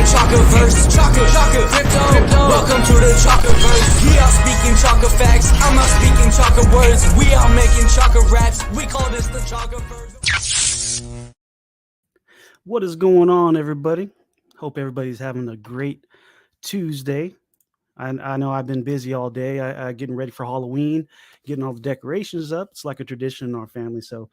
Chakaverse, Chaka Crypto. Welcome to the Chakaverse. We are speaking Chaka facts, I'm not speaking Chaka words. We are making Chaka raps, we call this the Chakaverse. What is going on, everybody? Hope everybody's having a great Tuesday. I know I've been busy all day. I getting ready for Halloween, getting all the decorations up. It's like a tradition in our family, so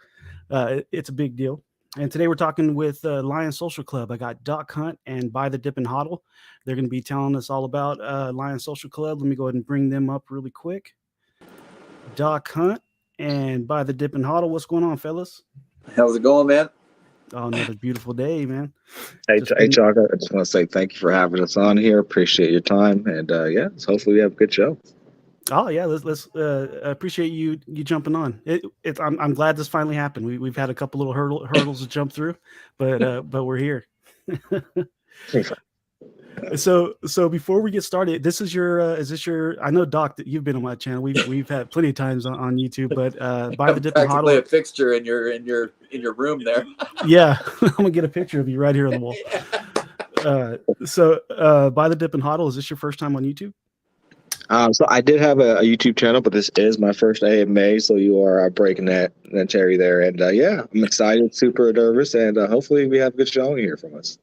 it's a big deal. And today we're talking with Lion Social Club. I got Doc Hunt and By the Dip and Hodl. They're going to be telling us all about Lion Social Club. Let me go ahead and bring them up really quick. Doc Hunt and By the Dip and Hodl. What's going on, fellas? How's it going, man? Oh, another beautiful day, man. Hey, Chaka, I just want to say thank you for having us on here. Appreciate your time, and hopefully we have a good show. Oh yeah, let's appreciate you jumping on. I'm glad this finally happened. We've had a couple little hurdles to jump through, but we're here. So before we get started, this is your I know, Doc, that you've been on my channel. We've had plenty of times on YouTube, but By the Dip and Hodl, a fixture in your room there. Yeah, I'm gonna get a picture of you right here on the wall. So By the Dip and Hodl, is this your first time on YouTube? So I did have a YouTube channel, but this is my first AMA, so you are breaking that cherry there. And I'm excited, super nervous, and hopefully we have a good showing here from us.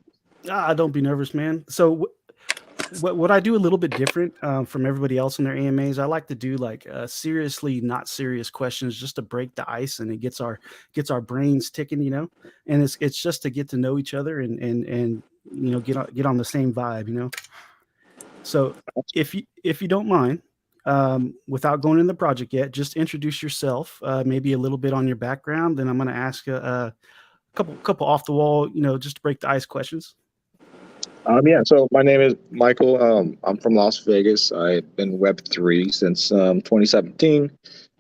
Don't be nervous, man. So what I do a little bit different from everybody else in their AMAs, I like to do like seriously not serious questions just to break the ice, and it gets our brains ticking, and it's just to get to know each other and get on the same vibe, So if you don't mind, without going in the project yet, just introduce yourself, maybe a little bit on your background. Then I'm going to ask a couple off the wall, just to break the ice questions. So my name is Michael. I'm from Las Vegas. I've been Web3 since 2017.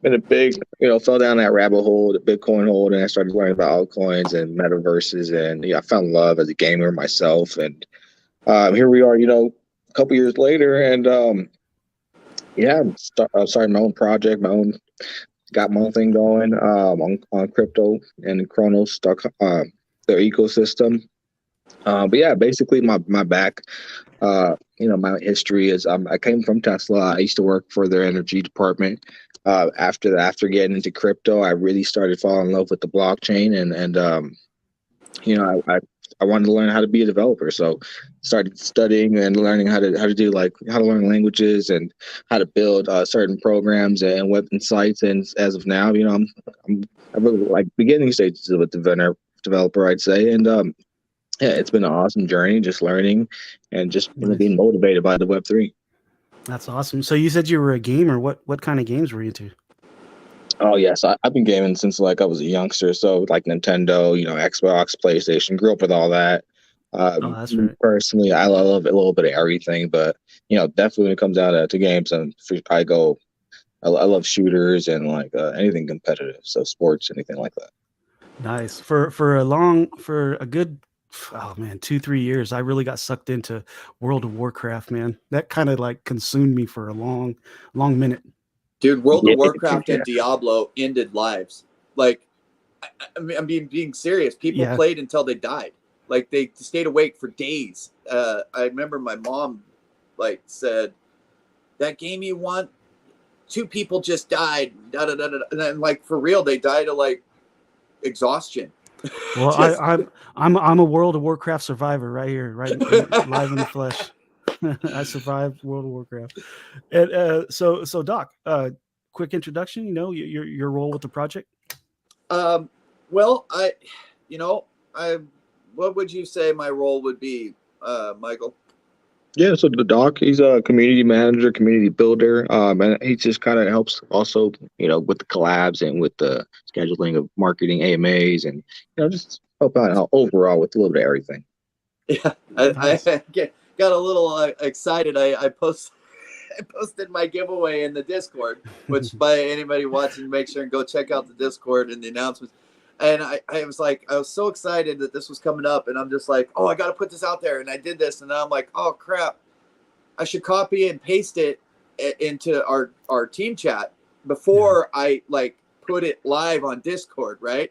Been a big, fell down that rabbit hole, the Bitcoin hole, and I started learning about altcoins and metaverses, and I fell in love as a gamer myself. And here we are, couple years later, and started my own project, got my own thing going on crypto and Chronos, their ecosystem. Basically my my history is I came from Tesla. I used to work for their energy department. After getting into crypto, I really started falling in love with the blockchain, and I wanted to learn how to be a developer, so started studying and learning how to learn languages and how to build certain programs and web sites. And as of now, I'm really like beginning stages of a developer, I'd say. And it's been an awesome journey, just learning and just being motivated by the Web3. That's awesome. So you said you were a gamer. What kind of games were you into? Oh yes, I've been gaming since I was a youngster. So like Nintendo, Xbox, PlayStation. Grew up with all that. That's right. Personally, I love a little bit of everything, but definitely when it comes down to games, I love shooters and anything competitive. So sports, anything like that. Nice. For a good 2-3 years, I really got sucked into World of Warcraft, man. That kind of consumed me for a long minute. Dude, World of Warcraft and Diablo ended lives. I'm being serious. People played until they died. They stayed awake for days. I remember my mom said, "That game you want, 2 people just died." Da, da, da, da. And then for real, they died of exhaustion. Well, I'm a World of Warcraft survivor right here, right live in the flesh. I survived World of Warcraft. And so Doc, quick introduction, your role with the project. Well, what would you say my role would be, Michael? Yeah, so the Doc, he's a community manager, community builder, and he just kind of helps also, with the collabs and with the scheduling of marketing AMAs, and just help out overall with a little bit of everything. Yeah, I got a little excited. I posted my giveaway in the Discord, which by anybody watching, make sure and go check out the Discord and the announcements. And I was so excited that this was coming up, and I'm just like, oh, I got to put this out there. And I did this, and now I'm like, oh crap, I should copy and paste it into our team chat before I put it live on Discord, right?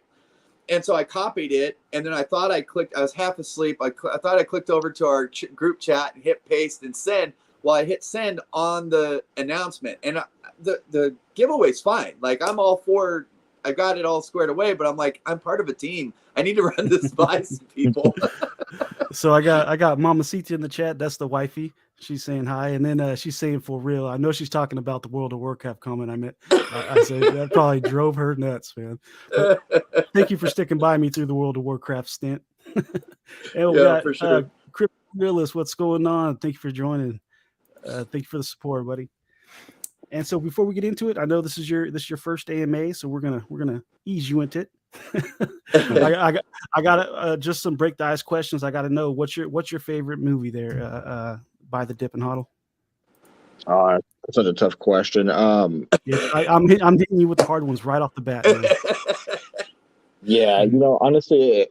And so I copied it, and then I thought I was half asleep. I thought I clicked over to our group chat and hit paste and send. Well, I hit send on the announcement, and the giveaway's fine. Like, I'm all for, I got it all squared away, but I'm like, I'm part of a team. I need to run this by some people. So I got Mamacita in the chat. That's the wifey. She's saying hi, and then she's saying for real. I know she's talking about the World of Warcraft comment. I said that probably drove her nuts, man. But thank you for sticking by me through the World of Warcraft stint. And we got for sure. Crypto Realist. What's going on? Thank you for joining. Thank you for the support, buddy. And so before we get into it, I know this is your first AMA, so we're gonna ease you into it. I got just some break the ice questions. I got to know what's your favorite movie there by the Dip and Huddle. That's such a tough question. I'm hitting you with the hard ones right off the bat. Man. Yeah, honestly,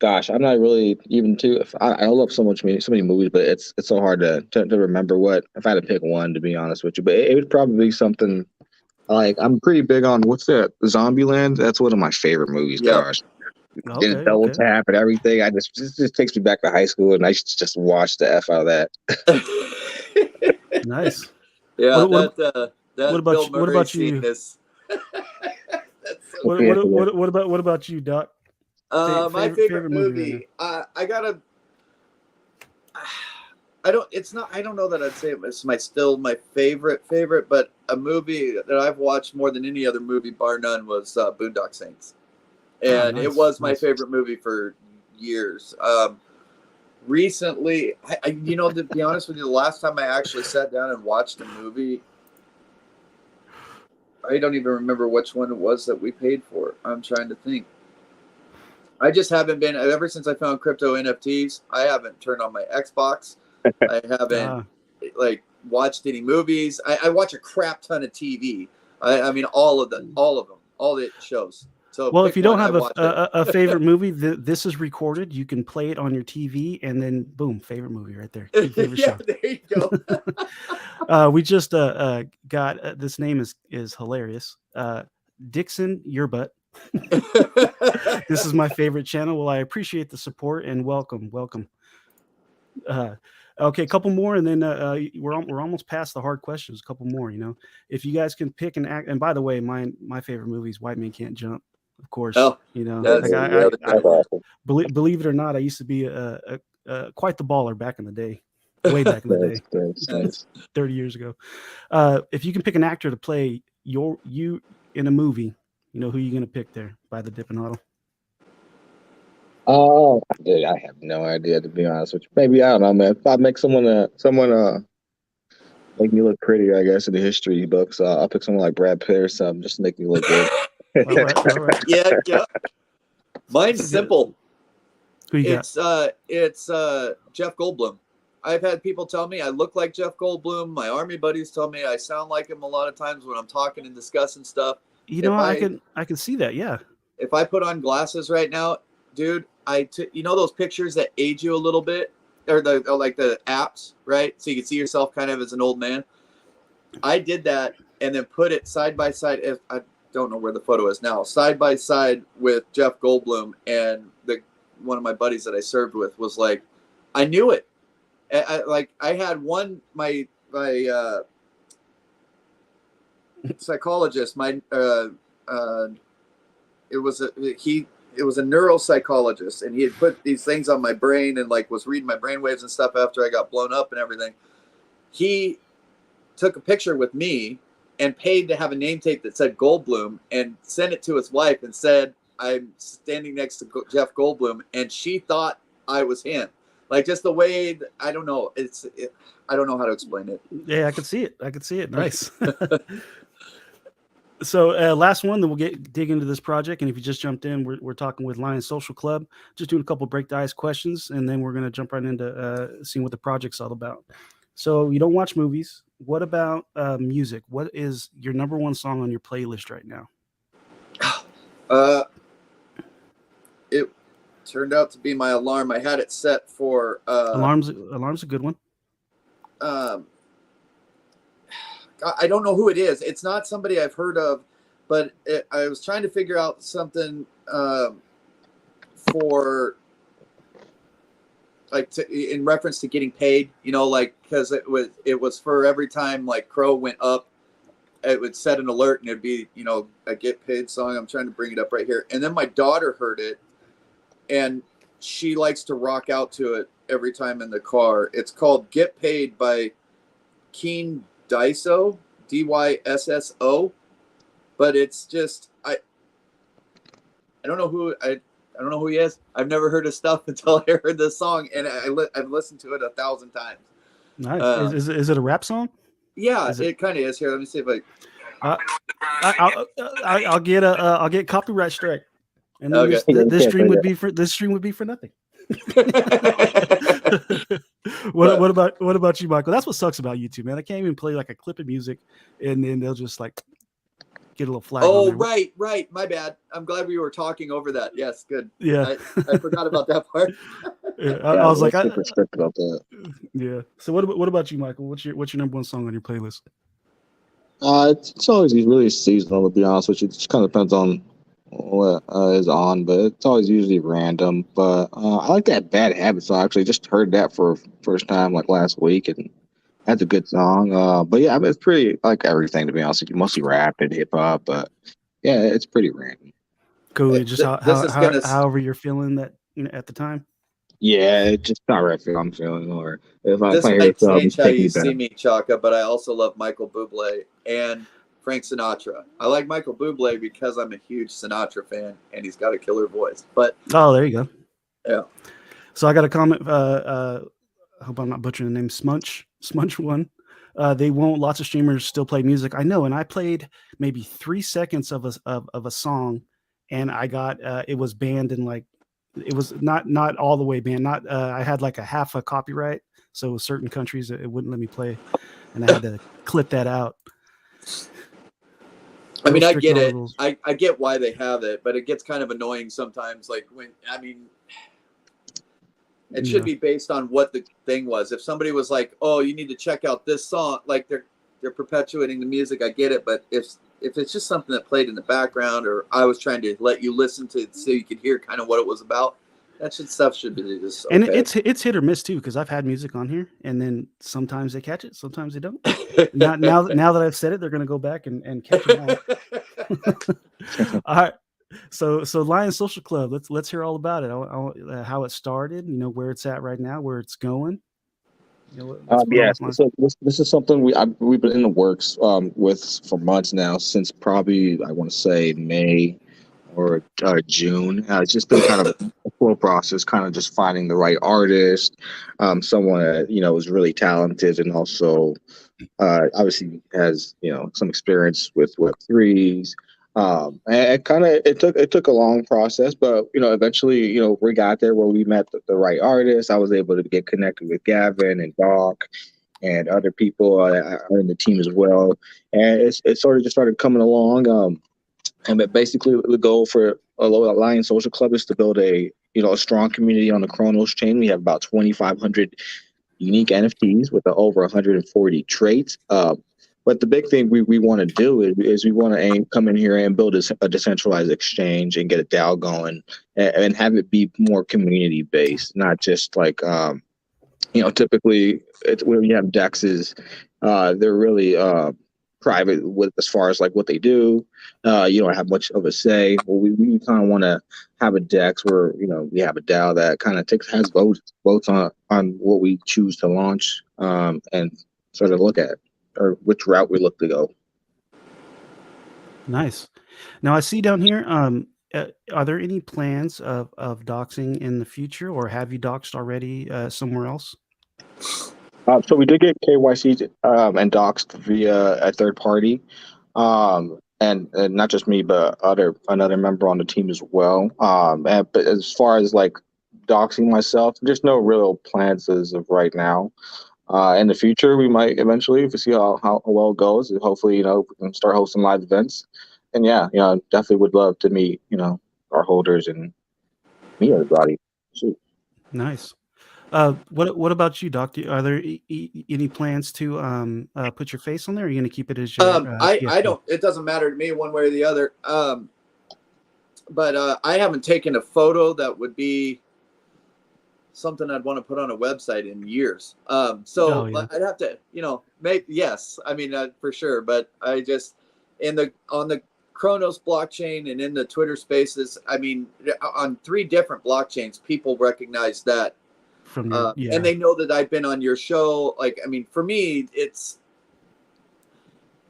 gosh, I'm not really even too. I love so many movies, but it's so hard to remember what if I had to pick one, to be honest with you. But it would probably be something like, I'm pretty big on, what's that, Zombieland? That's one of my favorite movies. Yeah. Gosh, did double tap and everything. It just takes me back to high school, and I just watch the F out of that. Nice. Yeah, what about you? What about you, Doc? My favorite movie. I don't know that I'd say it's still my favorite, but a movie that I've watched more than any other movie, bar none, was Boondock Saints, and it was my favorite movie for years. Recently, to be honest with you, the last time I actually sat down and watched a movie, I don't even remember which one it was that we paid for. I'm trying to think. I just haven't been, ever since I found crypto NFTs, I haven't turned on my Xbox. I haven't watched any movies. I watch a crap ton of TV. I mean, all of them, all the shows. So, well, if you don't have a favorite movie, this is recorded. You can play it on your TV, and then boom, favorite movie right there. Favorite show. There you go. We just got this name is hilarious. Dixon, your butt. This is my favorite channel. Well, I appreciate the support and welcome. Okay, a couple more, and then we're almost past the hard questions. A couple more, if you guys can pick an act. And by the way, my favorite movie is White Man Can't Jump. Of course, believe it or not, I used to be quite the baller back in the day, way back in the day, 30 years ago. If you can pick an actor to play you in a movie, who you gonna pick there by the Dip and Huddle? Oh, dude, I have no idea, to be honest with you. Maybe, I don't know, man. If I make someone make me look prettier, I guess, in the history books, I'll pick someone like Brad Pitt or something, just to make me look good. All right. Yeah. Mine's simple. Who you got? It's Jeff Goldblum. I've had people tell me I look like Jeff Goldblum. My army buddies tell me I sound like him a lot of times when I'm talking and discussing stuff. I can see that. Yeah. If I put on glasses right now, dude, those pictures that age you a little bit, or the apps, right? So you can see yourself kind of as an old man. I did that and then put it side by side. I don't know where the photo is now. Side by side with Jeff Goldblum, and one of my buddies that I served with was like, I knew it. I had my psychologist, it was a neuropsychologist, and he had put these things on my brain and was reading my brain waves and stuff after I got blown up and everything. He took a picture with me and paid to have a name tape that said Goldblum, and sent it to his wife and said, I'm standing next to Jeff Goldblum, and she thought I was him. Just the way, I don't know. I don't know how to explain it. Yeah, I could see it. Nice. So last one, then we'll dig into this project. And if you just jumped in, we're talking with Lion Social Club, just doing a couple break the ice questions, and then we're going to jump right into seeing what the project's all about. So you don't watch movies. What about music? What is your number one song on your playlist right now? It turned out to be my alarm. I had it set for Alarm's a good one. I don't know who it is. It's not somebody I've heard of, but I was trying to figure out something for like in reference to getting paid, you know, like because it was for every time like Crow went up, it would set an alert and it'd be, you know, a get paid song. I'm trying to bring it up right here. And then my daughter heard it and she likes to rock out to it every time in the car. It's called Get Paid by Keen Dysso, Dysso. But it's just I don't know who I don't know who he is. I've never heard his stuff until I heard this song, and I've listened to it 1,000 times. Nice. Is it a rap song? Yeah, it kind of is. Here, let me see if I'll get copyright strike, and then Okay. this stream would be for nothing. What about you, Michael? That's what sucks about YouTube, man. I can't even play like a clip of music, and then they'll just like get a little flag. Oh, right. My bad. I'm glad we were talking over that. Yes, good. Yeah, I forgot about that part. Yeah, I was like, super strict about that. Yeah. So what about you, Michael? What's your number one song on your playlist? It's always really seasonal, to be honest with you. It just kind of depends on what is on, but it's always usually random. But I like that Bad Habit song. I actually just heard that for first time like last week, and that's a good song. But yeah, I mean, it's pretty I like everything, to be honest with you. Mostly rap and hip hop, but yeah, it's pretty random. Cool. Just however you're feeling that, you know, at the time. Yeah, it's just not right I'm feeling, or if This I might hear change how you back. see me, Chaka, but I also love Michael Bublé and Frank Sinatra. I like Michael Bublé because I'm a huge Sinatra fan, and he's got a killer voice. But oh, there you go. Yeah. So I got a comment. I hope I'm not butchering the name. Smunch one. They won't. Lots of streamers still play music. I know, and I played maybe 3 seconds of a song, and I got it was banned in like. It was not all the way banned. Not I had like a half a copyright, so certain countries it wouldn't let me play, and I had to clip that out. I mean, I get it. I get why they have it, but it gets kind of annoying sometimes. Like it should be based on what the thing was. If somebody was like, "Oh, you need to check out this song," like they're perpetuating the music. I get it, but if it's just something that played in the background, or I was trying to let you listen to it so you could hear kind of what it was about, stuff should be just okay. And it's hit or miss too, because I've had music on here, and then sometimes they catch it, sometimes they don't. now that I've said it, they're gonna go back and catch it all. All right. So Lion Social Club, let's hear all about it. How it started, you know, where it's at right now, where it's going. You know, yes, so this is something we've been in the works with for months now, since probably I want to say May or June. It's just been kind of a slow process, kind of just finding the right artist, someone that, you know, is really talented and also obviously has, you know, some experience with Web3s. And it took a long process, but, you know, eventually, you know, we got there where we met the right artist. I was able to get connected with Gavin and Doc and other people are in the team as well. And it sort of just started coming along. And basically the goal for Lion Social Club is to build a strong community on the Chronos chain. We have about 2,500 unique NFTs with over 140 traits. But the big thing we want to do is we want to come in here and build a decentralized exchange and get a DAO going and have it be more community based, not just like, you know, typically when you have DEXs, they're really private with as far as like what they do. You don't have much of a say. Well, we kind of want to have a DEX where, you know, we have a DAO that kind of has votes on what we choose to launch and sort of look at, or which route we look to go. Nice. Now I see down here, are there any plans of doxing in the future, or have you doxed already somewhere else? So we did get KYC and doxed via a third party, and not just me, but another member on the team as well. But as far as like doxing myself, there's no real plans as of right now. In the future, we might eventually, if we see how well it goes, and hopefully, you know, we can start hosting live events. And yeah, you know, definitely would love to meet, you know, our holders and meet everybody. Shoot. Nice. What about you, Doc? Are there any plans to put your face on there? Or are you going to keep it as your? I don't. It doesn't matter to me one way or the other. but I haven't taken a photo that would be something I'd want to put on a website in years. So yeah. I'd have to, maybe yes, I mean for sure. But I just on the Chronos blockchain and in the Twitter Spaces, I mean, on 3 different blockchains, people recognize that, From your and they know that I've been on your show. Like, I mean, for me,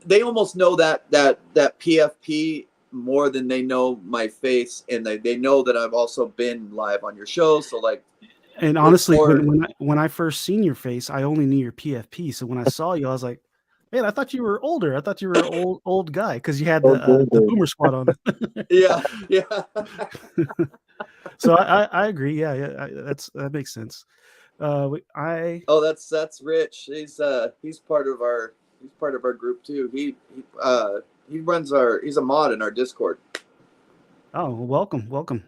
they almost know that PFP more than they know my face, and they know that I've also been live on your show. So like. And honestly, when I first seen your face, I only knew your PFP. So when I saw you, I was like, man, I thought you were older. I thought you were an old guy because you had the Boomer Squad on it. Yeah. So I agree. Yeah, that makes sense. That's Rich. He's part of our group too. He runs he's a mod in our Discord. Oh, welcome.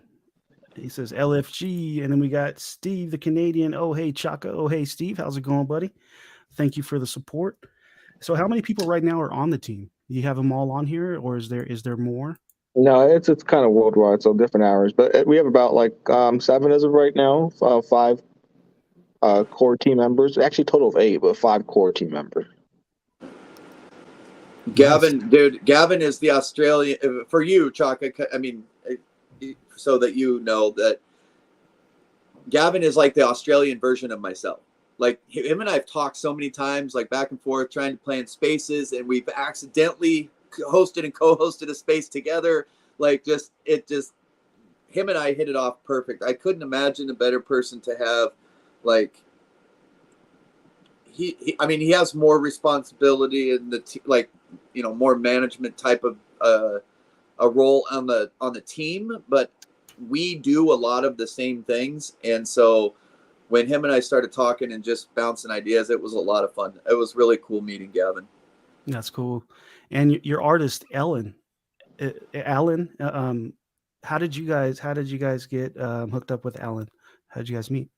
He says LFG, and then we got Steve the Canadian. Oh, hey, Chaka. Oh, hey, Steve. How's it going, buddy? Thank you for the support. So how many people right now are on the team? Do you have them all on here, or is there more? No, it's kind of worldwide, so different hours. But we have about 7 as of right now. 5 core team members. Actually, total of 8, but 5 core team members. Gavin, nice. Dude, Gavin is the Australian for you, Chaka. I mean, so that you know that Gavin is like the Australian version of myself. Like him and I have talked so many times, like back and forth, trying to plan spaces, and we've accidentally hosted and co-hosted a space together. Like him and I hit it off perfect. I couldn't imagine a better person to have. Like he has more responsibility in the more management type of a role on the team, but we do a lot of the same things. And so when him and I started talking and just bouncing ideas, it was a lot of fun. It was really cool meeting Gavin. That's cool. And your artist, Alan, how did you guys get hooked up with Alan? How did you guys meet?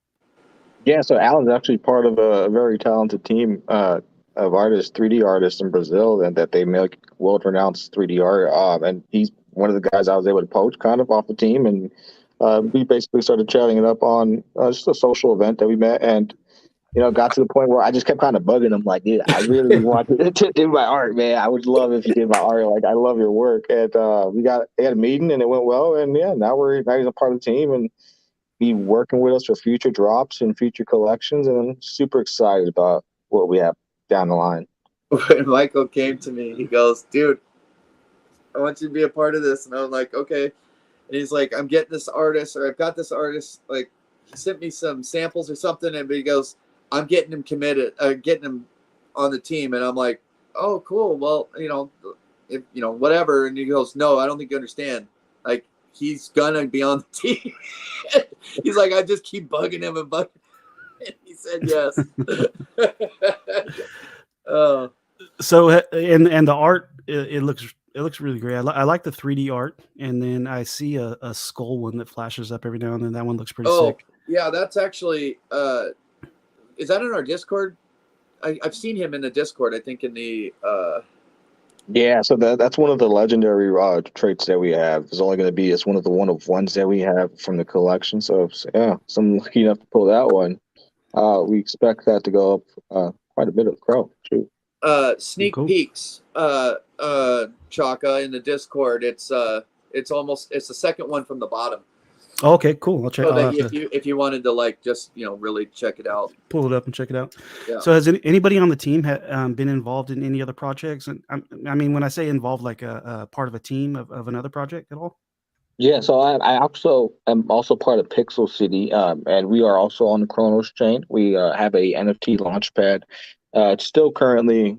Yeah, so Alan's actually part of a very talented team of artists, 3D artists in Brazil, and that they make world-renowned 3D art. And he's one of the guys I was able to poach kind of off the team, and we basically started chatting it up on just a social event that we met, and got to the point where I just kept kind of bugging him, like, dude, I really want to do my art, man. I would love if you did my art. Like, I love your work. And they had a meeting, and it went well. And yeah, now he's a part of the team and be working with us for future drops and future collections. And I'm super excited about what we have down the line. When Michael came to me, he goes, dude, I want you to be a part of this. And I was like, okay. And he's like, I'm getting this artist, or I've got this artist. Like, he sent me some samples or something. And he goes, I'm getting him committed, getting him on the team. And I'm like, oh, cool. Well, whatever. And he goes, no, I don't think you understand. Like, he's gonna be on the team. He's like, I just keep bugging him and bugging him. And he said yes. So and the art, it looks really great. I like the 3D art, and then I see a skull one that flashes up every now and then. That one looks pretty sick. Yeah, that's actually is that in our Discord? I've seen him in the Discord, I think in the Yeah, so that's one of the legendary traits that we have. It's only going to be one of the one-of-ones that we have from the collection. So yeah, so I'm lucky enough to pull that one. We expect that to go up quite a bit of crow too. Sneak peeks, Chaka, in the Discord. It's the second one from the bottom. Okay, cool. I'll check. So that if you wanted to just really check it out, pull it up and check it out. Yeah. So has anybody on the team been involved in any other projects? And I mean, when I say involved, like a part of a team of another project at all? Yeah, so I also am also part of Pixel City, and we are also on the Chronos chain. We have a NFT launchpad. It's still currently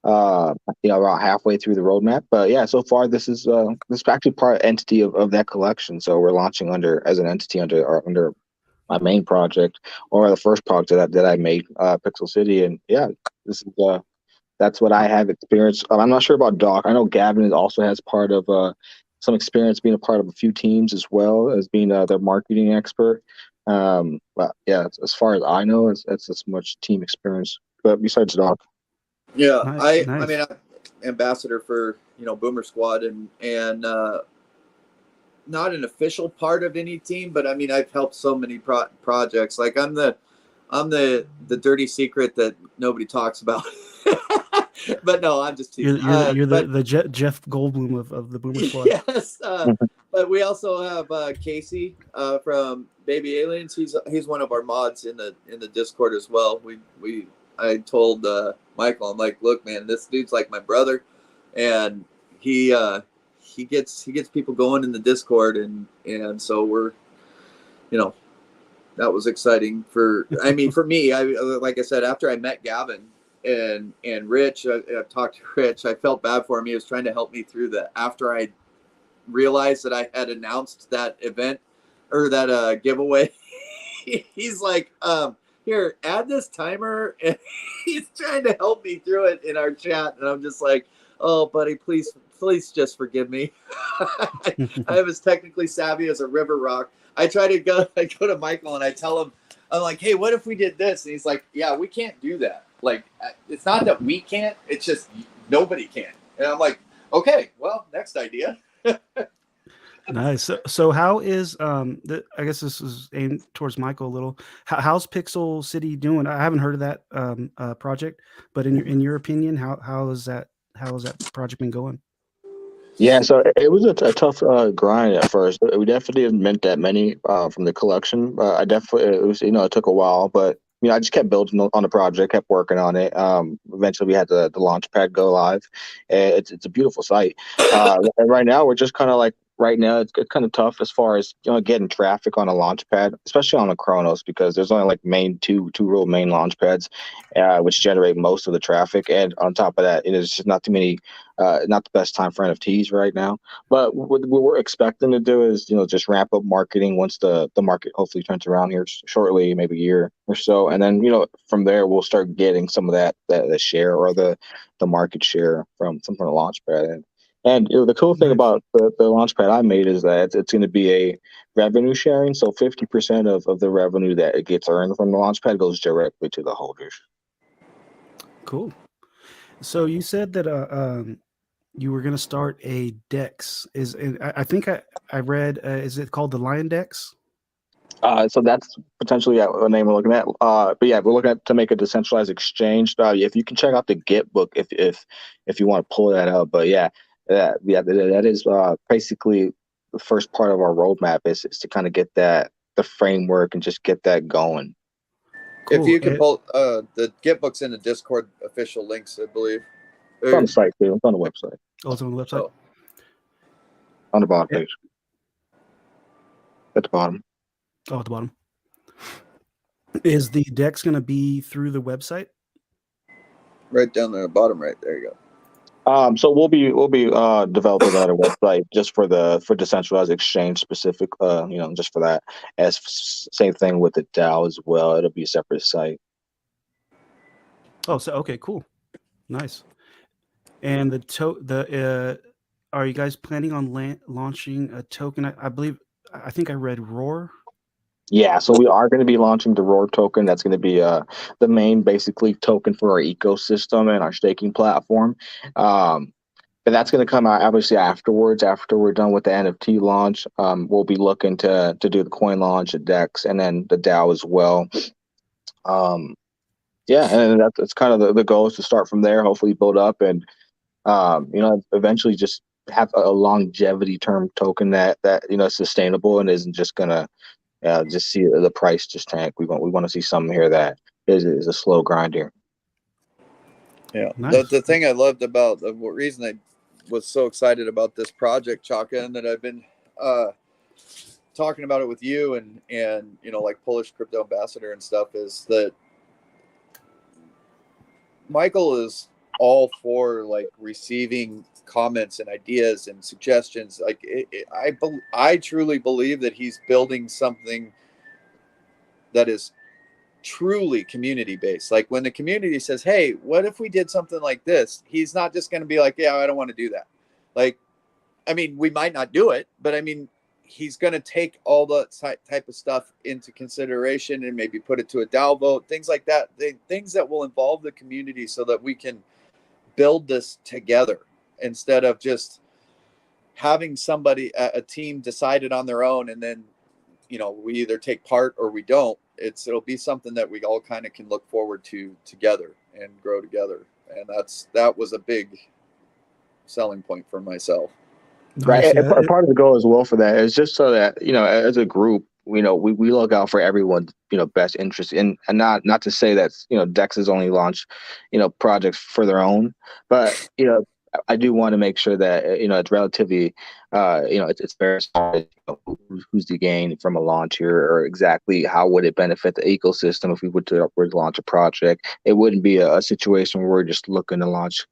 about halfway through the roadmap, but yeah, so far this is actually part entity of that collection. So we're launching as an entity under my main project, or the first project that I made, Pixel City. And yeah, this is that's what I have experienced. I'm not sure about Doc. I know Gavin also has part of some experience being a part of a few teams, as well as being their marketing expert. But yeah, as far as I know, it's as much team experience. But besides Doc. Yeah, nice. I mean, I'm ambassador for Boomer Squad, and not an official part of any team, but I mean, I've helped so many projects. Like I'm the dirty secret that nobody talks about. But no, I'm just teasing. You're But the Jeff Goldblum of the Boomer Squad. yes, but we also have Casey from Baby Aliens. He's one of our mods in the Discord as well. I told Michael, I'm like, look, man, this dude's like my brother, and he gets people going in the Discord, and so we're, you know, that was exciting for me. Like I said, after I met Gavin and Rich, I talked to Rich. I felt bad for him. He was trying to help me through that. After I realized that I had announced that event or that giveaway, he's like, here, add this timer, and he's trying to help me through it in our chat, and I'm just like, oh, buddy, please just forgive me. I am as technically savvy as a river rock. I go to Michael and I tell him, I'm like, hey, what if we did this? And he's like, yeah, we can't do that. Like, it's not that we can't, it's just nobody can. And I'm like, okay, well, next idea. Nice. So how is I guess this is aimed towards Michael a little. How's Pixel City doing? I haven't heard of that project, but in your opinion, how is that project been going? Yeah, so it was a tough grind at first. We definitely didn't mint that many from the collection. I definitely it was it took a while, but I just kept building on the project, kept working on it. Eventually, we had the launch pad go live. And it's a beautiful site. And right now, we're just kind of like right now it's kind of tough as far as getting traffic on a launch pad, especially on a Chronos, because there's only like two real main launch pads, which generate most of the traffic. And on top of that, it's just not too many. Not the best time for NFTs right now, but what we're expecting to do is, just ramp up marketing once the market hopefully turns around here shortly, maybe a year or so, and then from there we'll start getting some of that share or the market share from the launchpad. And the cool thing about the launchpad I made is that it's going to be a revenue sharing, so 50% of the revenue that it gets earned from the launchpad goes directly to the holders. Cool. So you said that you were going to start a DEX. I think I read, is it called the Lion DEX? So that's potentially a name we're looking at. But yeah, we're looking at to make a decentralized exchange. If you can check out the Git book if you want to pull that up. But that is basically the first part of our roadmap is to kind of get the framework and just get that going. Cool. If you can pull the Git book's in the Discord official links, I believe. It's on the site too. It's on the website. Oh, it's on the website? On the bottom page. At the bottom. Oh, at the bottom. Is the DEX going to be through the website? Right down there, bottom right. There you go. So we'll be developing that website just for decentralized exchange specific, just for that. As same thing with the DAO as well. It'll be a separate site. Oh, so okay, cool, nice. And are you guys planning on launching a token? I think I read Roar. Yeah, so we are going to be launching the Roar token. That's going to be the main basically token for our ecosystem and our staking platform. But that's going to come out obviously afterwards. After we're done with the NFT launch, we'll be looking to do the coin launch at DEX and then the DAO as well. And that's kind of the goal is to start from there. Hopefully build up and eventually just have a longevity term token that is sustainable and isn't just gonna just see the price just tank. We want to see something here that is a slow grind here. Yeah, nice. The thing I loved about the reason I was so excited about this project, Chaka, and that I've been talking about it with you and like Polish crypto ambassador and stuff, is that Michael is all for like receiving comments and ideas and suggestions. Like I truly believe that he's building something that is truly community based. Like when the community says, hey, what if we did something like this? He's not just going to be like, yeah, I don't want to do that. Like, I mean, we might not do it, but I mean, he's going to take all the type of stuff into consideration and maybe put it to a DAO vote, things like that, things that will involve the community so that we can build this together instead of just having somebody, a team decided on their own, and then, we either take part or we don't, it'll be something that we all kind of can look forward to together and grow together. And that was a big selling point for myself. Right. Nice. And Yeah. part of the goal as well for that is just so that, as a group, we look out for everyone's, best interest and not to say that, Dex has only launched, projects for their own, but, I do want to make sure that, it's relatively, it's very solid, who's the gain from a launch here, or exactly how would it benefit the ecosystem if we were to launch a project. It wouldn't be a situation where we're just looking to launch,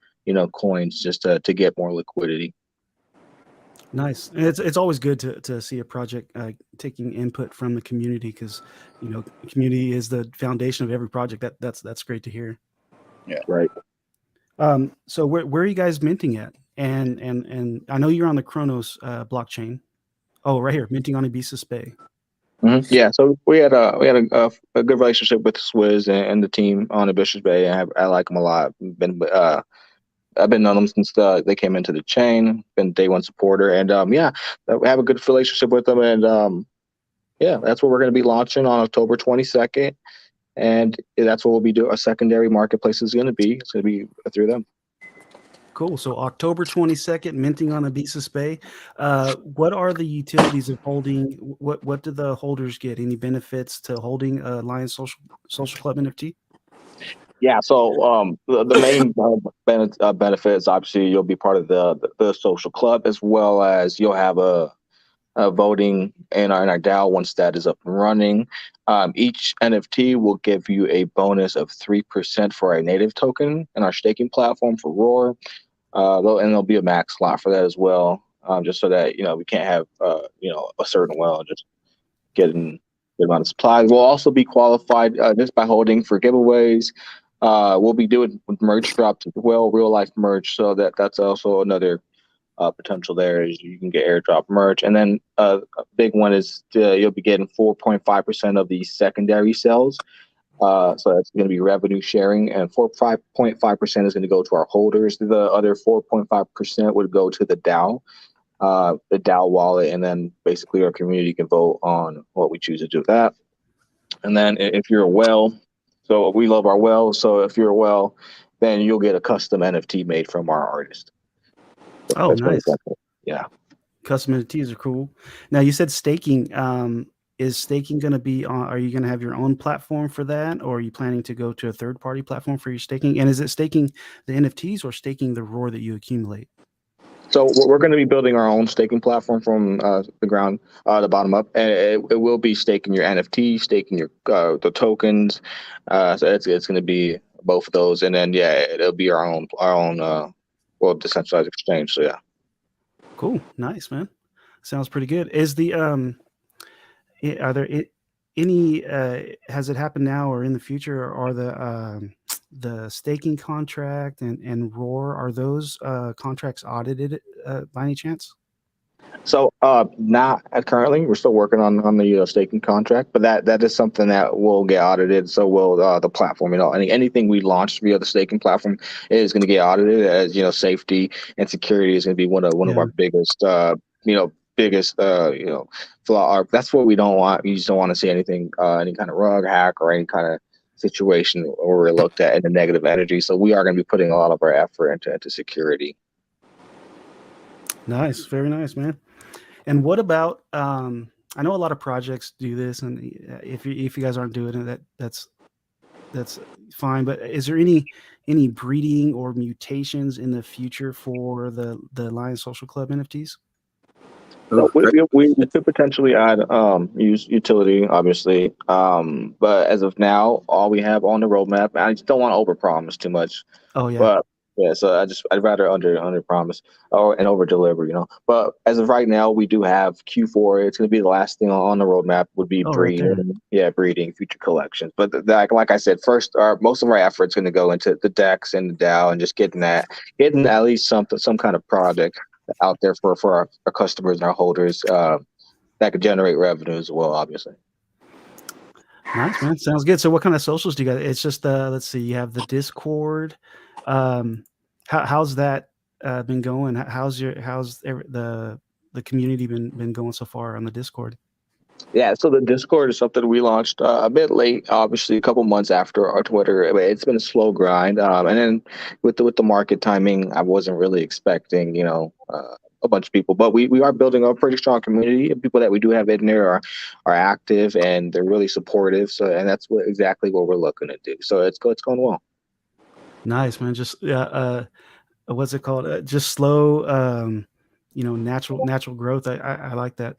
coins just to get more liquidity. Nice. And it's always good to see a project taking input from the community, because the community is the foundation of every project. That's great to hear. Yeah. Right. So where are you guys minting at? And I know you're on the Kronos blockchain. Oh, right here, minting on Ibiza Bay. Mm-hmm. Yeah, so we had a good relationship with Swizz and the team on Ibiza Bay. I like them a lot. I've been on them since they came into the chain. Been day one supporter, and we have a good relationship with them. And that's what we're going to be launching on October 22nd, and that's what we'll be doing. A secondary marketplace is going to be. It's going to be through them. Cool. So October 22nd, minting on Ibiza Bay. What are the utilities of holding? What do the holders get? Any benefits to holding Lions Social Club NFT? Yeah, so the main benefits, obviously, you'll be part of the social club, as well as you'll have a voting in our DAO once that is up and running. Each NFT will give you a bonus of 3% for our native token and our staking platform for Roar. And there'll be a max slot for that as well, just so that we can't have a certain just getting the amount of supplies. We'll also be qualified just by holding for giveaways. We'll be doing merch drops as well, real life merch. So that's also another potential there, is you can get airdrop merch. And then a big one is you'll be getting 4.5% of the secondary sales. So that's going to be revenue sharing, and 5.5% is going to go to our holders. The other 4.5% would go to the DAO wallet, and then basically our community can vote on what we choose to do with that. And then if you're a whale, so we love our whale. So if you're a whale, then you'll get a custom NFT made from our artist. So Oh, nice. Yeah. Custom NFTs are cool. Now you said staking. Is staking going to be on? Are you going to have your own platform for that, or are you planning to go to a third-party platform for your staking? And is it staking the NFTs or staking the ROAR that you accumulate? So we're going to be building our own staking platform from the ground, the bottom up, and it will be staking your NFT, staking your the tokens. So it's going to be both of those, and then it'll be our own decentralized exchange. So yeah. Cool, nice, man. Sounds pretty good. Is the are there any has it happened now or in the future, or are the staking contract and ROAR, are those contracts audited by any chance? So not currently. We're still working on the staking contract, but that is something that will get audited. So will the platform. Anything we launch via the staking platform is going to get audited, as safety and security is going to be one of our biggest flaw. That's what we don't want. We just don't want to see anything, any kind of rug hack or any kind of situation where we're looked at in the negative energy. So we are going to be putting a lot of our effort into security. Nice, very nice, man. And what about? I know a lot of projects do this, and if you guys aren't doing it, that's fine. But is there any breeding or mutations in the future for the Lions Social Club NFTs? So we could potentially add use utility, obviously, but as of now, all we have on the roadmap. I just don't want to overpromise too much. Oh yeah. But so I'd rather under promise and over deliver, But as of right now, we do have Q4. It's going to be the last thing on the roadmap would be breeding, breeding future collections. But like I said, first, most of our efforts going to go into the DEX and the DAO and just getting at least some kind of project out there for our customers and our holders that could generate revenue as well, obviously. Nice, man. Sounds good. So what kind of socials do you got? It's just let's see, you have the Discord. How's that been going? The community been going so far on the Discord? Yeah, so the Discord is something we launched a bit late, obviously a couple months after our Twitter. It's been a slow grind, and then with the market timing, I wasn't really expecting, a bunch of people, but we are building a pretty strong community. And people that we do have in there are active and they're really supportive. So, and that's exactly what we're looking to do. So it's going well. Nice, man. Just what's it called? Just slow, natural growth. I like that.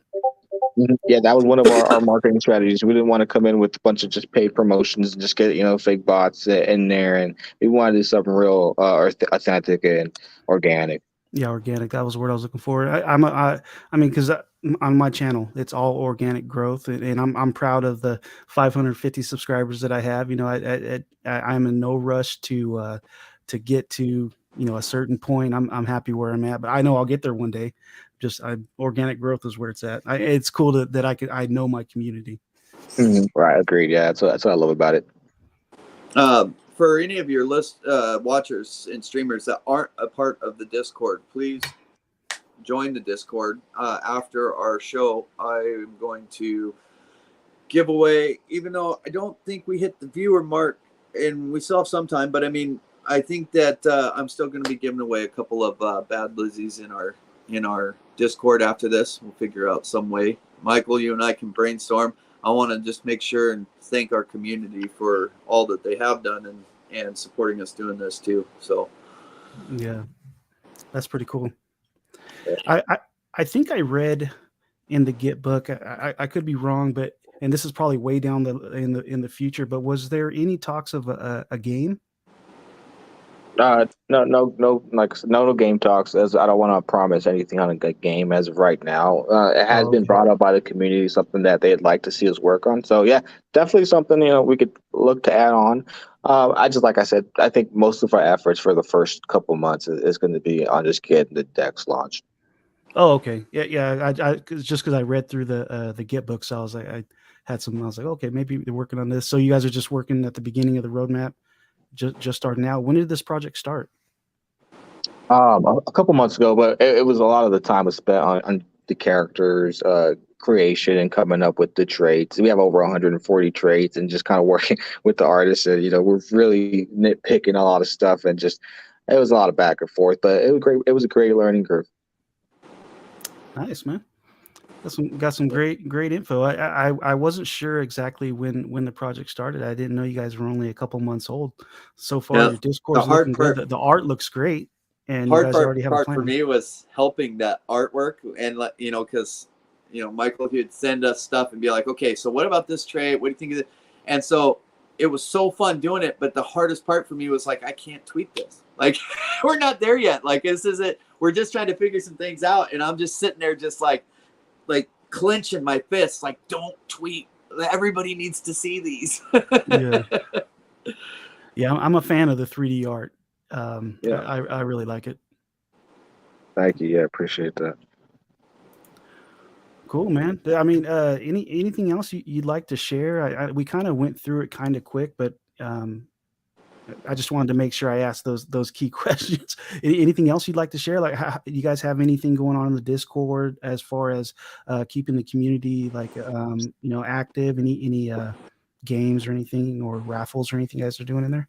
Yeah, that was one of our marketing strategies. We didn't want to come in with a bunch of just paid promotions and just get, fake bots in there. And we wanted to do something real authentic and organic. Yeah, organic. That was the word I was looking for. I mean, because on my channel, it's all organic growth, and I'm proud of the 550 subscribers that I have. I'm in no rush to get to a certain point. I'm happy where I'm at, but I know I'll get there one day. Organic growth is where it's at. It's cool that I know my community. Right, agreed. Yeah, that's what I love about it. For any of your watchers and streamers that aren't a part of the Discord, please join the Discord. After our show, I'm going to give away, even though I don't think we hit the viewer mark, and we still have some time, but I mean, I think that I'm still going to be giving away a couple of bad Lizzies in our Discord after this. We'll figure out some way. Michael, you and I can brainstorm. I want to just make sure and thank our community for all that they have done and supporting us doing this too. So, yeah, that's pretty cool. I think I read in the Git book. I could be wrong, and this is probably way down in the future. But was there any talks of a game? No game talks. As I don't want to promise anything on a game as of right now. It has been brought up by the community, something that they'd like to see us work on. So yeah, definitely something we could look to add on. Like I said, I think most of our efforts for the first couple months is going to be on just getting the decks launched. Oh, okay, yeah. Just because I read through the Git book, so I was like, I was like, okay, maybe they're working on this. So you guys are just working at the beginning of the roadmap. Just starting out. When did this project start? A couple months ago, but it was a lot of the time was spent on the characters creation and coming up with the traits. We have over 140 traits, and just kind of working with the artists. And we're really nitpicking a lot of stuff, and just it was a lot of back and forth. But it was great. It was a great learning curve. Nice, man. Got some great info. I wasn't sure exactly when the project started. I didn't know you guys were only a couple months old. So far, your Discord's looking good. The art looks great, and you guys already have a plan. For me was helping that artwork, and because Michael, he would send us stuff and be like, okay, so what about this trait? What do you think of it? And so it was so fun doing it. But the hardest part for me was like, I can't tweet this. Like, we're not there yet. Like, this is it. We're just trying to figure some things out, and I'm just sitting there, just like clenching my fists, like, don't tweet. Everybody needs to see these. Yeah, I'm a fan of the 3D art. I really like it. Thank you. Yeah, appreciate that. Cool, man. I mean, anything else you'd like to share? We kind of went through it kind of quick, but I just wanted to make sure I asked those key questions. Anything else you'd like to share? Like, you guys have anything going on in the Discord as far as keeping the community active? Any games or anything, or raffles or anything you guys are doing in there?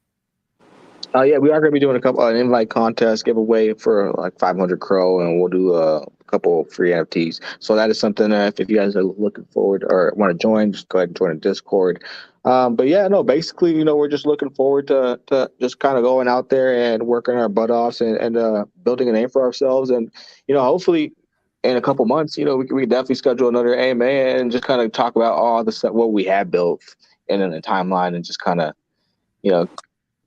Yeah, we are going to be doing a couple an invite contest giveaway for like 500 Crow, and we'll do a couple free NFTs. So that is something if you guys are looking forward or want to join, just go ahead and join the Discord. But yeah, no, basically, we're just looking forward to just kind of going out there and working our butt offs and building a name for ourselves. And, hopefully in a couple months, we can definitely schedule another AMA and just kind of talk about all the stuff, what we have built and in a timeline, and just kind of,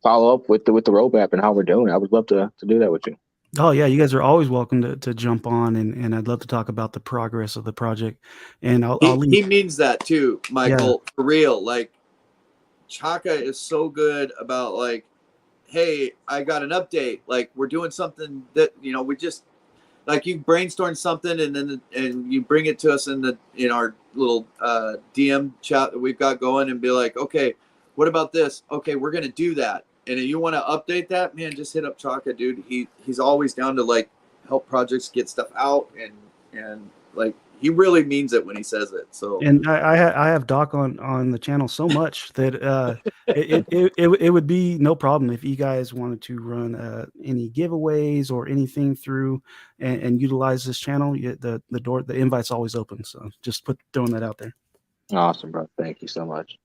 follow up with the roadmap and how we're doing. I would love to do that with you. Oh yeah, you guys are always welcome to jump on, and I'd love to talk about the progress of the project. And he means that too, Michael, for real. Like, Chaka is so good about like, hey, I got an update. Like, we're doing something that we just like, you brainstorm something and you bring it to us in our little DM chat that we've got going, and be like, okay, what about this? Okay, we're gonna do that. if you want to update that, man, just hit up Chaka, dude. He's always down to like help projects get stuff out, and like he really means it when he says it. So And I have Doc on the channel so much that it would be no problem if you guys wanted to run any giveaways or anything through and utilize this channel. The invite's always open. So just throwing that out there. Awesome, bro. Thank you so much.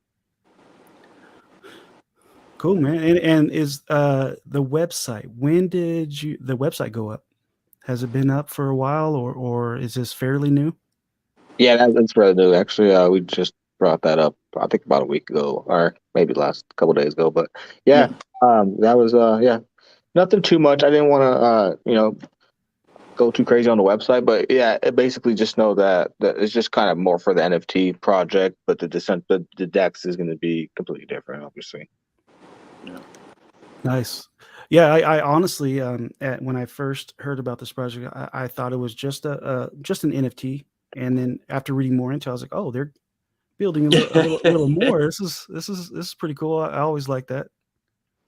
Cool, man. And is the website, when did the website go up? Has it been up for a while, or is this fairly new? Yeah, that's rather new. Actually, we just brought that up, I think about a week ago, or maybe last couple days ago. But yeah, that was nothing too much. I didn't want to go too crazy on the website, but yeah, it basically just know that it's just kind of more for the NFT project, but the DEX is going to be completely different, obviously. Yeah. Nice. Yeah, I honestly, when I first heard about this project, I thought it was just an NFT, and then after reading more into it, I was like, oh, they're building a little more. This is pretty cool. I always like that.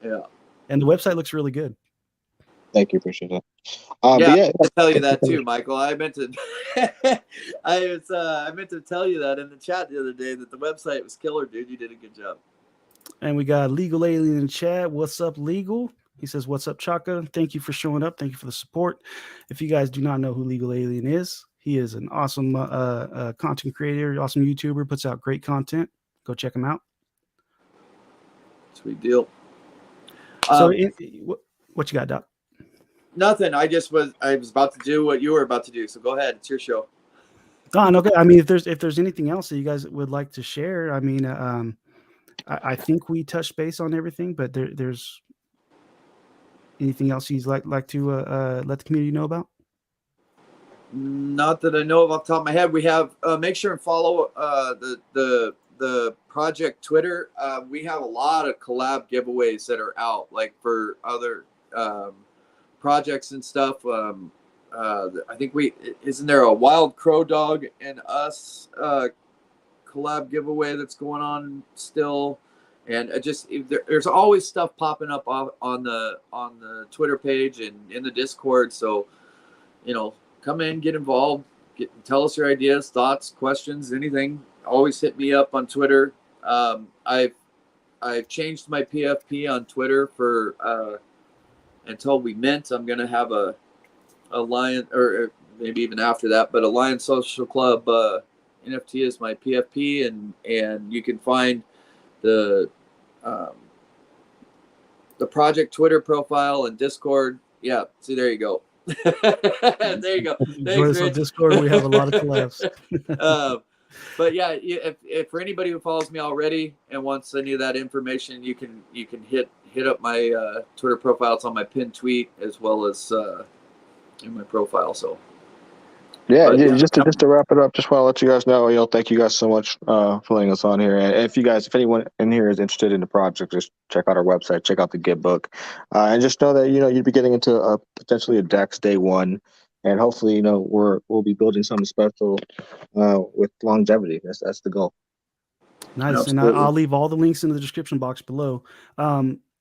Yeah. And the website looks really good. Thank you, appreciate that. I tell you that too, Michael. I meant to, I meant to tell you that in the chat the other day that the website was killer, dude. You did a good job. And we got Legal Alien in chat. What's up, Legal? He says, what's up, Chaka? Thank you for showing up. Thank you for the support. If you guys do not know who Legal Alien is, he is an awesome content creator, awesome YouTuber, puts out great content. Go check him out. Sweet deal. So what you got, Doc? Nothing. I was about to do what you were about to do. So go ahead. It's your show. Okay. I mean, if there's anything else that you guys would like to share, I mean, I think we touched base on everything, but there's anything else you'd like to let the community know about? Not that I know of off the top of my head. We have make sure and follow the project Twitter. We have a lot of collab giveaways that are out, like for other projects and stuff. I think isn't there a Wild Crow Dog and Us collab giveaway that's going on still? And there's always stuff popping up on the Twitter page and in the Discord. So, come in, get involved, tell us your ideas, thoughts, questions, anything. Always hit me up on Twitter. I've changed my PFP on Twitter for until we mint. I'm gonna have a Lion, or maybe even after that, but a Lion Social Club NFT is my PFP, and you can find the project Twitter profile and Discord. Yeah, see, there you go. There you go. Thanks, Rich. Discord, we have a lot of collabs. But yeah, if for anybody who follows me already and wants any of that information, you can hit up my Twitter profile. It's on my pinned tweet as well as in my profile. So just to wrap it up, just want to let you guys know, thank you guys so much for letting us on here. And if anyone in here is interested in the project, just check out our website, check out the Gitbook, and just know that you'd be getting into potentially a DEX day one, and hopefully we'll be building something special with longevity. That's the goal. Nice. Absolutely. And I'll leave all the links in the description box below.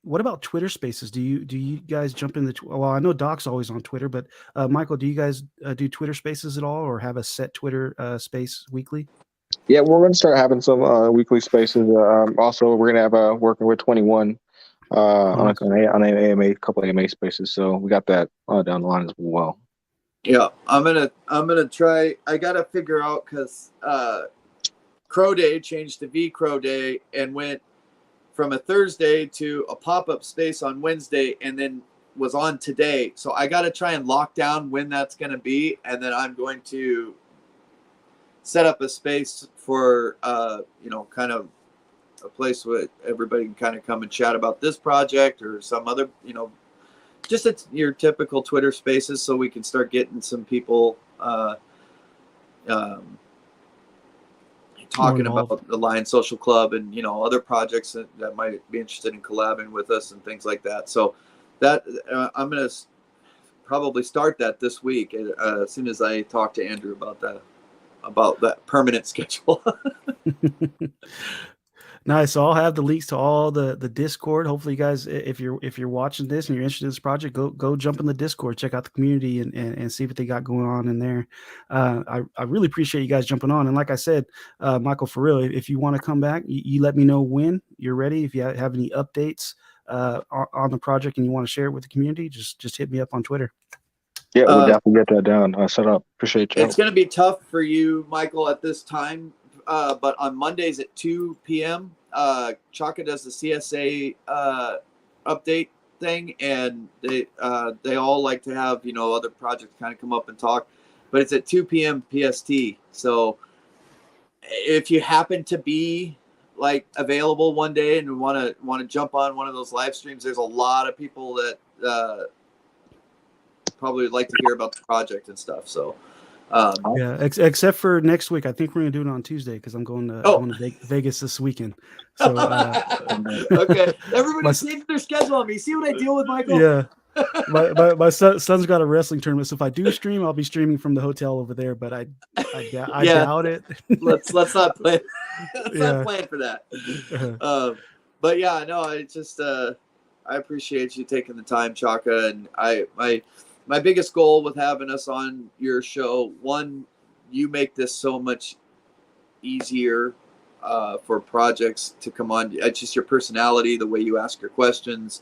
What about Twitter Spaces? Do you guys jump in well, I know Doc's always on Twitter, but Michael, do you guys do Twitter Spaces at all, or have a set Twitter space weekly? Yeah, we're going to start having some weekly spaces. Also, we're going to have working with 21 on an AMA, a couple of AMA spaces. So we got that down the line as well. Yeah, I'm gonna try. I gotta figure out because Crow Day changed to V Crow Day and went from a Thursday to a pop-up space on Wednesday, and then was on today. So I got to try and lock down when that's going to be. And then I'm going to set up a space for, kind of a place where everybody can kind of come and chat about this project or some other, just your typical Twitter spaces. So we can start getting some people, talking about the Lion Social Club and other projects that might be interested in collabing with us and things like that. So that I'm going to probably start that this week as soon as I talk to Andrew about that permanent schedule. Nice. So I'll have the links to all the Discord. Hopefully, you guys, if you're watching this and you're interested in this project, go jump in the Discord, check out the community, and see what they got going on in there. I really appreciate you guys jumping on. And like I said, Michael, for real, if you want to come back, you let me know when you're ready. If you have any updates on the project and you want to share it with the community, just hit me up on Twitter. Yeah, we'll definitely get that down. Set up. Appreciate you. It's going to be tough for you, Michael, at this time. But on Mondays at 2 p.m., Chaka does the CSA update thing, and they all like to have, other projects kind of come up and talk. But it's at 2 p.m. PST. So if you happen to be like available one day and want to jump on one of those live streams, there's a lot of people that probably would like to hear about the project and stuff. So. Yeah, except for next week. I think we're gonna do it on Tuesday because I'm going to Vegas this weekend. So okay, everybody save their schedule on me. See what I deal with, Michael? Yeah, my son's got a wrestling tournament. So if I do stream, I'll be streaming from the hotel over there. But I doubt it. let's not plan. Not plan for that. But yeah, no, I just I appreciate you taking the time, Chaka, and my biggest goal with having us on your show, one, you make this so much easier for projects to come on. It's just your personality, the way you ask your questions.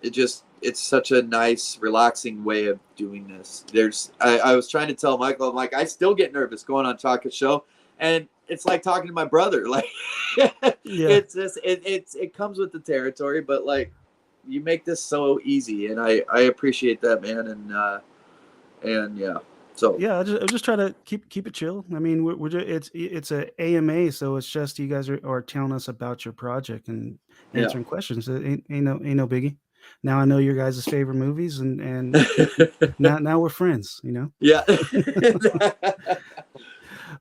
It's such a nice, relaxing way of doing this. I was trying to tell Michael, I'm like, I still get nervous going on Chaka's show, and it's like talking to my brother. Like, it's just it comes with the territory, but like, you make this so easy, and I appreciate that, man. And yeah, so yeah, I just try to keep it chill. I mean, it's a AMA, so it's just you guys are telling us about your project and answering questions. It ain't no biggie. Now I know your guys' favorite movies, and now we're friends. Yeah.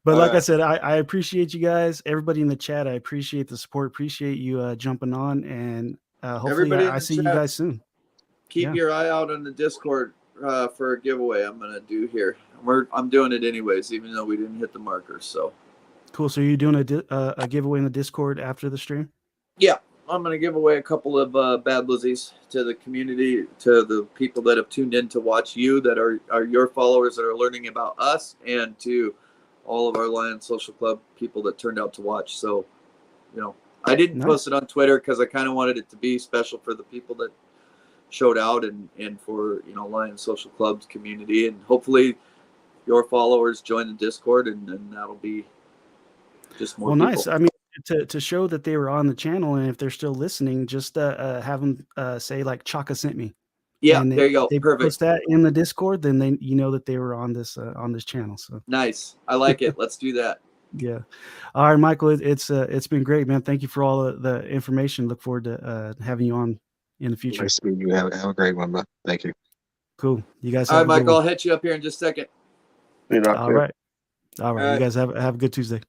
But like I said, I appreciate you guys, everybody in the chat. I appreciate the support. Appreciate you jumping on, and hopefully I see you guys soon. Keep your eye out on the Discord for a giveaway I'm gonna do here. I'm doing it anyways, even though we didn't hit the markers. So cool. So you're doing a giveaway in the Discord after the stream? Yeah, I'm gonna give away a couple of Bad Blizzies to the community, to the people that have tuned in to watch you, that are your followers that are learning about us, and to all of our Lion Social Club people that turned out to watch. So, I didn't post it on Twitter because I kind of wanted it to be special for the people that showed out, and for Lion Social Club's community, and hopefully your followers join the Discord, and that'll be just more. Well, nice. I mean, to show that they were on the channel, and if they're still listening, just have them say like Chaka sent me. Yeah, there you go. They Perfect. Post that in the Discord, then they that they were on this channel. So nice. I like it. Let's do that. Yeah. All right, Michael. It's been great, man. Thank you for all the information. Look forward to having you on in the future. Nice to meet you. Have a great one, man. Thank you. Cool. You guys. All right, Michael. I'll hit you up here in just a second. All right. You guys have a good Tuesday.